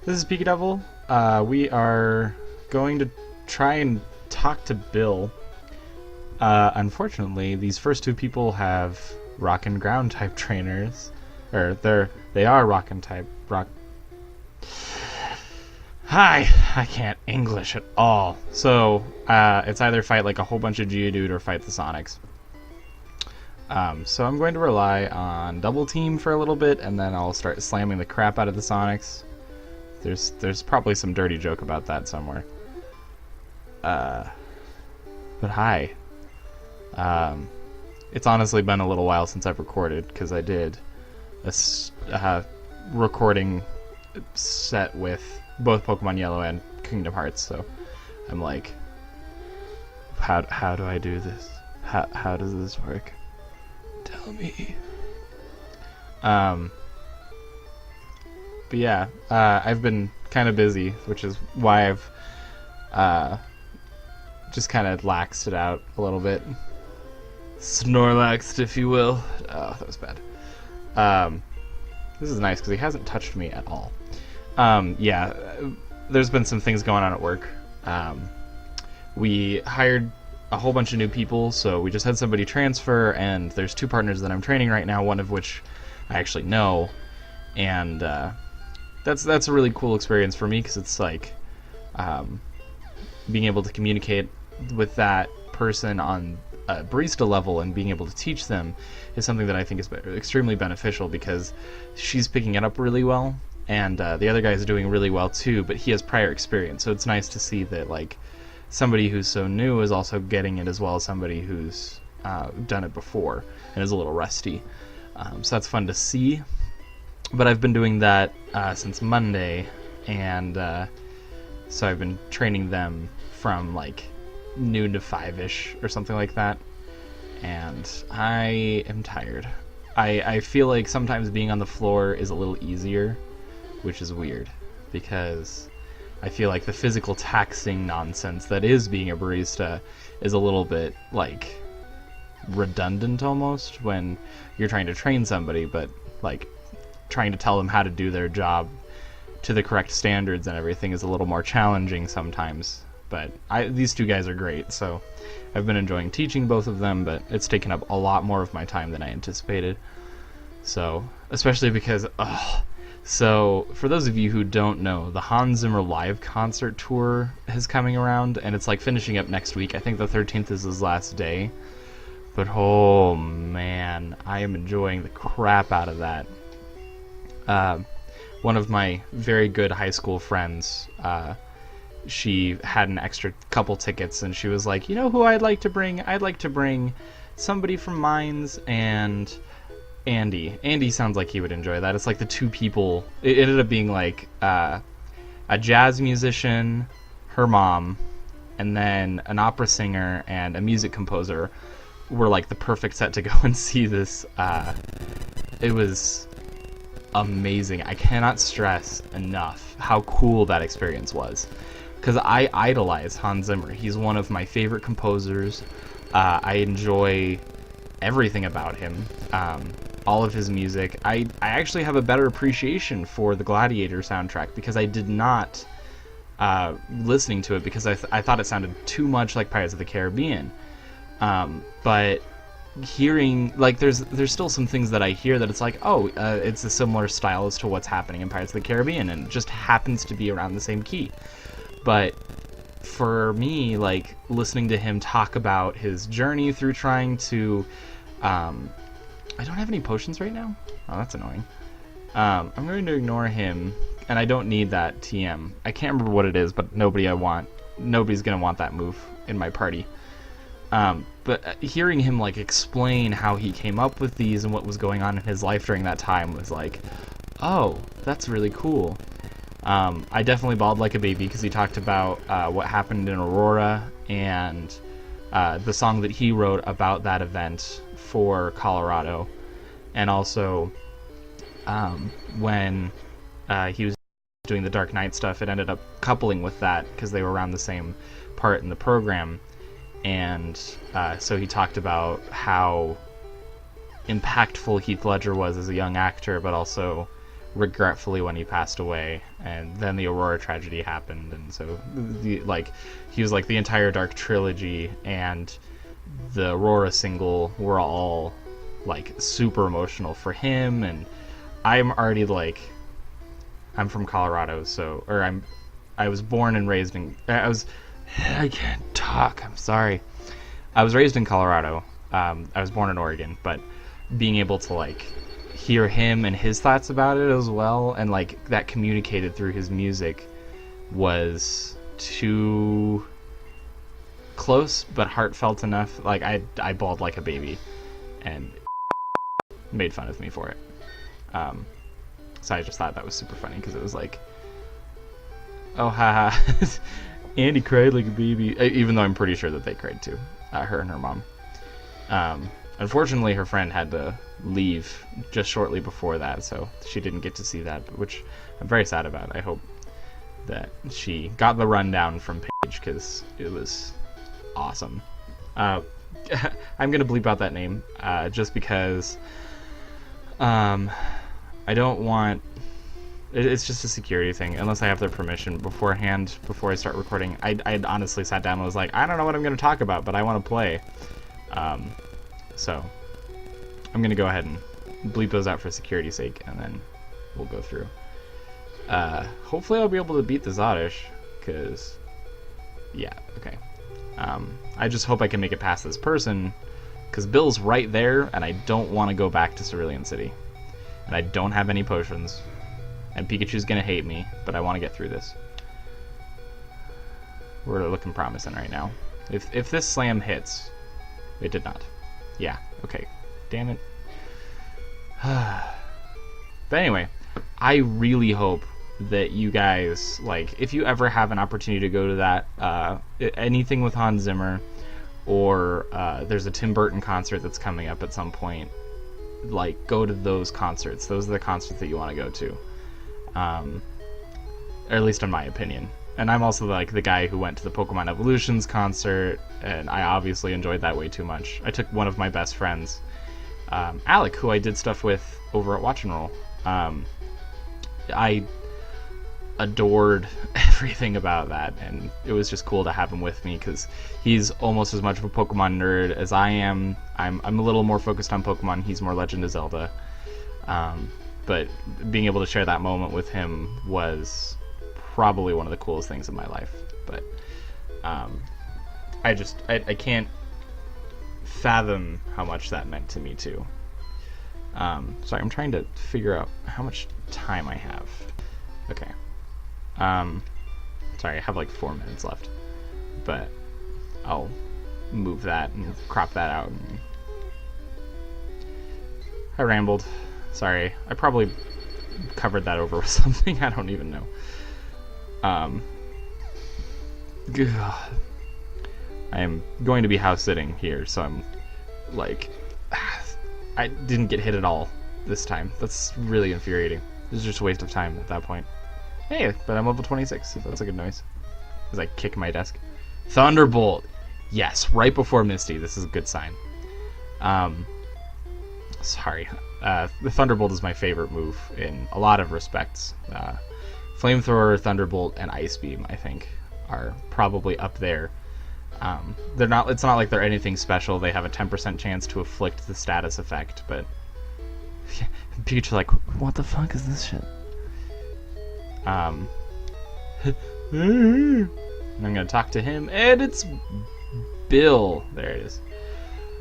This is Pikadevil. We are going to try and talk to Bill. Unfortunately, these first two people have rock and ground type trainers, or they are rock and type rock. Hi, I can't English at all. So it's either fight like a whole bunch of Geodude or fight the Sonics. So I'm going to rely on double team for a little bit, and then I'll start slamming the crap out of the Sonics. There's probably some dirty joke about that somewhere. But hi. It's honestly been a little while since I've recorded, because I did a recording set with both Pokemon Yellow and Kingdom Hearts, so I'm like, how do I do this? How does this work? Tell me. But yeah, I've been kind of busy, which is why I've just kind of laxed it out a little bit. Snorlaxed, if you will. Oh, that was bad. This is nice because he hasn't touched me at all. Yeah, there's been some things going on at work. We hired a whole bunch of new people, so we just had somebody transfer, and there's two partners that I'm training right now, one of which I actually know, and that's a really cool experience for me because it's like being able to communicate with that person on a barista level and being able to teach them is something that I think is extremely beneficial because she's picking it up really well, and the other guy is doing really well too, but he has prior experience, so it's nice to see that like somebody who's so new is also getting it as well as somebody who's done it before and is a little rusty. So that's fun to see. But I've been doing that since Monday, and so I've been training them from like noon to 5-ish or something like that, and I am tired. I feel like sometimes being on the floor is a little easier, which is weird, because I feel like the physical taxing nonsense that is being a barista is a little bit like redundant almost when you're trying to train somebody, but like trying to tell them how to do their job to the correct standards and everything is a little more challenging sometimes. But these two guys are great, so I've been enjoying teaching both of them, but it's taken up a lot more of my time than I anticipated. So, especially because, so for those of you who don't know, the Hans Zimmer live concert tour is coming around, and it's like finishing up next week. I think the 13th is his last day. But oh man, I am enjoying the crap out of that. One of my very good high school friends, she had an extra couple tickets, and she was like, you know who I'd like to bring? I'd like to bring somebody from Mines and Andy. Andy sounds like he would enjoy that. It's like the two people. It ended up being like a jazz musician, her mom, and then an opera singer and a music composer were like the perfect set to go and see this. It was amazing. I cannot stress enough how cool that experience was, because I idolize Hans Zimmer. He's one of my favorite composers. I enjoy everything about him, all of his music. I actually have a better appreciation for the Gladiator soundtrack because I did not listening to it because I thought it sounded too much like Pirates of the Caribbean. But hearing, like, there's still some things that I hear that it's like, oh, it's a similar style as to what's happening in Pirates of the Caribbean, and it just happens to be around the same key. But for me, like, listening to him talk about his journey through trying to, I don't have any potions right now? Oh, that's annoying. I'm going to ignore him, and I don't need that TM. I can't remember what it is, but nobody's going to want that move in my party. But hearing him like explain how he came up with these and what was going on in his life during that time was like, oh, that's really cool. I definitely bawled like a baby because he talked about what happened in Aurora and the song that he wrote about that event for Colorado, and also when he was doing the Dark Knight stuff, it ended up coupling with that because they were around the same part in the program. And so he talked about how impactful Heath Ledger was as a young actor, but also regretfully when he passed away, and then the Aurora tragedy happened, and so he was like the entire Dark trilogy and the Aurora single were all like super emotional for him. And I'm already like, I'm from Colorado, so I was born and raised in I can't talk, I'm sorry. I was raised in Colorado. I was born in Oregon, but being able to like hear him and his thoughts about it as well, and like that communicated through his music, was too close but heartfelt enough. Like I bawled like a baby, and made fun of me for it. So I just thought that was super funny because it was like, oh haha, Andy cried like a baby, even though I'm pretty sure that they cried too, her and her mom. Unfortunately, her friend had to leave just shortly before that, so she didn't get to see that, which I'm very sad about. I hope that she got the rundown from Paige, because it was awesome. I'm going to bleep out that name, just because I don't want... It's just a security thing, unless I have their permission beforehand, before I start recording. I honestly sat down and was like, I don't know what I'm going to talk about, but I want to play. So I'm going to go ahead and bleep those out for security's sake, and then we'll go through. Hopefully I'll be able to beat the Zodish, because, yeah, okay. I just hope I can make it past this person, because Bill's right there, and I don't want to go back to Cerulean City. And I don't have any potions, and Pikachu's going to hate me, but I want to get through this. We're looking promising right now. If this slam hits... It did not. Yeah, okay. Damn it. But anyway, I really hope that you guys, like, if you ever have an opportunity to go to that, anything with Hans Zimmer, or there's a Tim Burton concert that's coming up at some point, like, go to those concerts. Those are the concerts that you want to go to. Or at least in my opinion. And I'm also like the guy who went to the Pokemon Evolutions concert, and I obviously enjoyed that way too much. I took one of my best friends, Alec, who I did stuff with over at Watch and Roll. I adored everything about that, and it was just cool to have him with me because he's almost as much of a Pokemon nerd as I am. I'm a little more focused on Pokemon. He's more Legend of Zelda. But being able to share that moment with him was probably one of the coolest things in my life. But I can't fathom how much that meant to me too. Sorry, I'm trying to figure out how much time I have. Okay. Sorry, I have like 4 minutes left, but I'll move that and crop that out. I rambled. Sorry, I probably covered that over with something. I don't even know. I am going to be house sitting here, so I'm like, I didn't get hit at all this time. That's really infuriating. It's just a waste of time at that point. Hey, but I'm level 26, so that's a good noise. As I kick my desk. Thunderbolt! Yes, right before Misty. This is a good sign. Sorry. The Thunderbolt is my favorite move in a lot of respects. Flamethrower, Thunderbolt, and Ice Beam, I think, are probably up there. It's not like they're anything special. They have a 10% chance to afflict the status effect, but Pikachu's like, what the fuck is this shit? And I'm gonna talk to him, and it's Bill. There it is.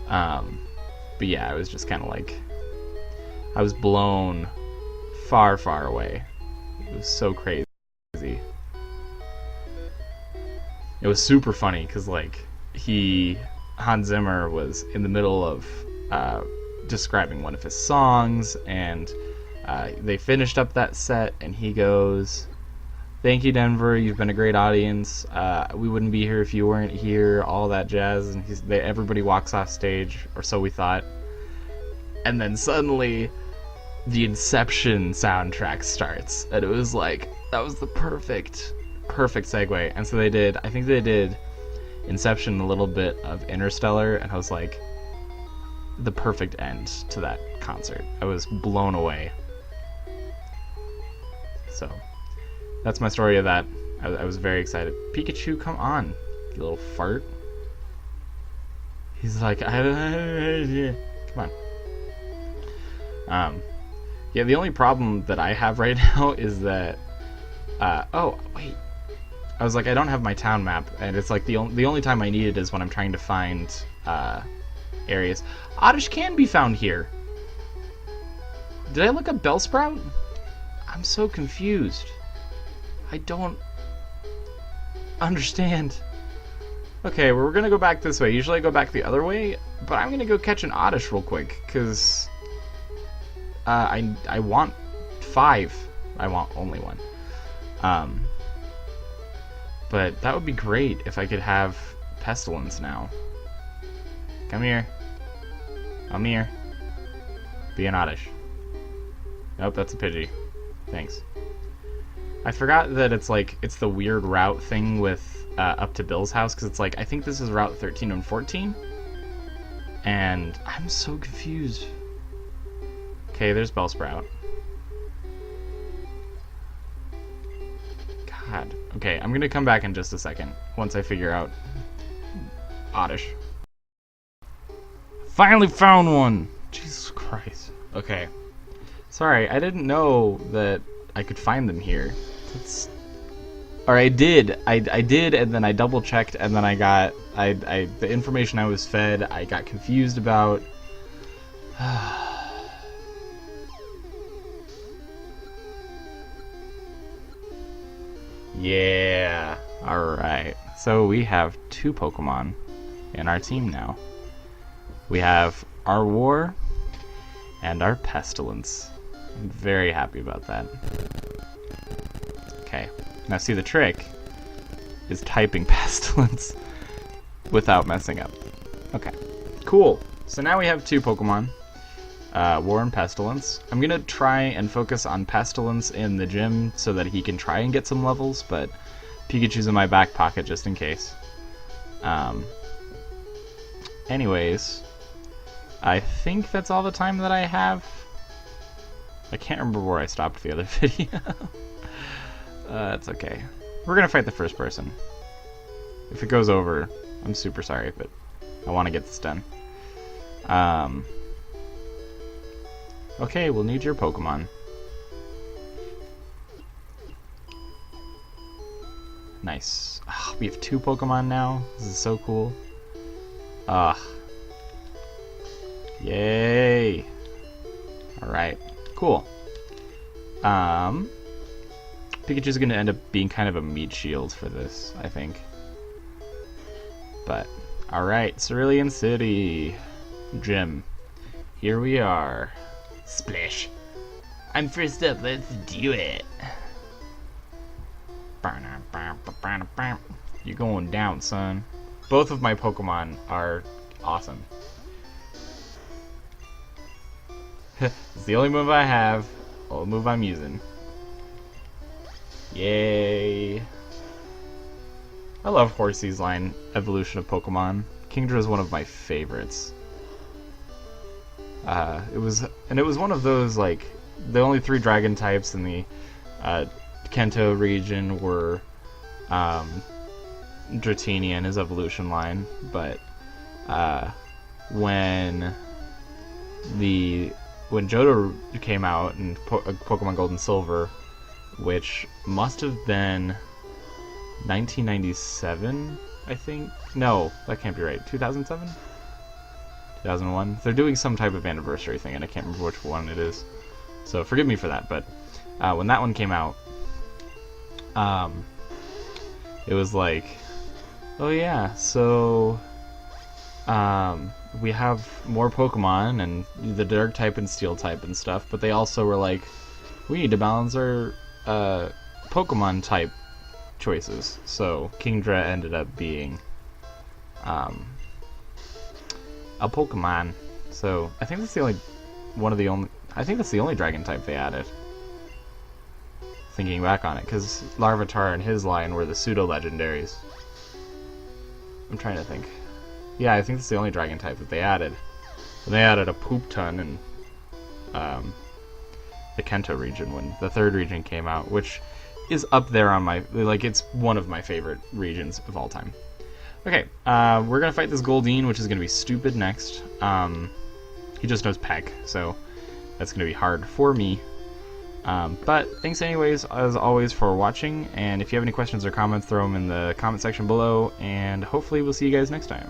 But yeah, I was just kind of like, I was blown far, far away. It was so crazy. It was super funny because like Hans Zimmer was in the middle of describing one of his songs, and they finished up that set, and he goes, "Thank you, Denver. You've been a great audience. We wouldn't be here if you weren't here." All that jazz, and everybody walks off stage, or so we thought. And then suddenly, the Inception soundtrack starts, and it was like, that was the perfect segue. And so I think they did Inception, a little bit of Interstellar, and I was like, the perfect end to that concert. I was blown away. So that's my story of that. I was very excited. Pikachu, come on, you little fart. He's like, come on. Yeah, the only problem that I have right now is that, oh, wait. I was like, I don't have my town map, and it's like the only time I need it is when I'm trying to find, areas. Oddish can be found here. Did I look up Bellsprout? I'm so confused. I don't understand. Okay, well, we're gonna go back this way. Usually I go back the other way, but I'm gonna go catch an Oddish real quick, because I want 5. I want only 1. But that would be great if I could have Pestilence now. Come here. Come here. Be an Oddish. Nope, that's a Pidgey. Thanks. I forgot that it's like, it's the weird route thing with up to Bill's house, because it's like, I think this is Route 13 and 14. And I'm so confused. Okay, there's Bellsprout. God. Okay, I'm gonna come back in just a second, once I figure out Oddish. Finally found one! Jesus Christ. Okay. Sorry, I didn't know that I could find them here. That's... Or I did. I did, and then I double checked, and then I got... the information I was fed, I got confused about. Yeah. Alright. So we have 2 Pokemon in our team now. We have our War and our Pestilence. I'm very happy about that. Okay. Now see, the trick is typing Pestilence without messing up. Okay. Cool. So now we have 2 Pokemon. War and Pestilence. I'm gonna try and focus on Pestilence in the gym so that he can try and get some levels, but Pikachu's in my back pocket just in case. Anyways, I think that's all the time that I have. I can't remember where I stopped the other video. That's okay. We're gonna fight the first person. If it goes over, I'm super sorry, but I want to get this done. Okay, we'll need your Pokemon. Nice. Oh, we have 2 Pokemon now. This is so cool. Yay! Alright, cool. Pikachu's gonna end up being kind of a meat shield for this, I think. But, alright, Cerulean City. Gym. Here we are. Splish. I'm first up, let's do it. You're going down, son. Both of my Pokemon are awesome. It's the only move I have, only move I'm using. Yay. I love Horsey's line evolution of Pokemon. Kingdra is one of my favorites. It was one of those, like, the only 3 dragon types in the Kanto region were Dratini and his evolution line, but when Johto came out in Pokemon Gold and Silver, which must have been 1997, I think? No, that can't be right. 2007? 2001? They're doing some type of anniversary thing, and I can't remember which one it is. So forgive me for that, but when that one came out, it was like, oh yeah, so we have more Pokemon and the Dark type and Steel type and stuff, but they also were like, we need to balance our Pokemon type choices. So Kingdra ended up being a Pokemon. So I think that's the only I think that's the only dragon type they added. Thinking back on it, because Larvitar and his line were the pseudo legendaries. I'm trying to think. Yeah, I think that's the only dragon type that they added. And they added a poop ton and the Kanto region when the third region came out, which is up there on my, like, it's one of my favorite regions of all time. Okay, we're gonna fight this Goldeen, which is gonna be stupid next. He just knows Peck, so that's gonna be hard for me. But thanks anyways, as always, for watching, and if you have any questions or comments, throw them in the comment section below, and hopefully we'll see you guys next time.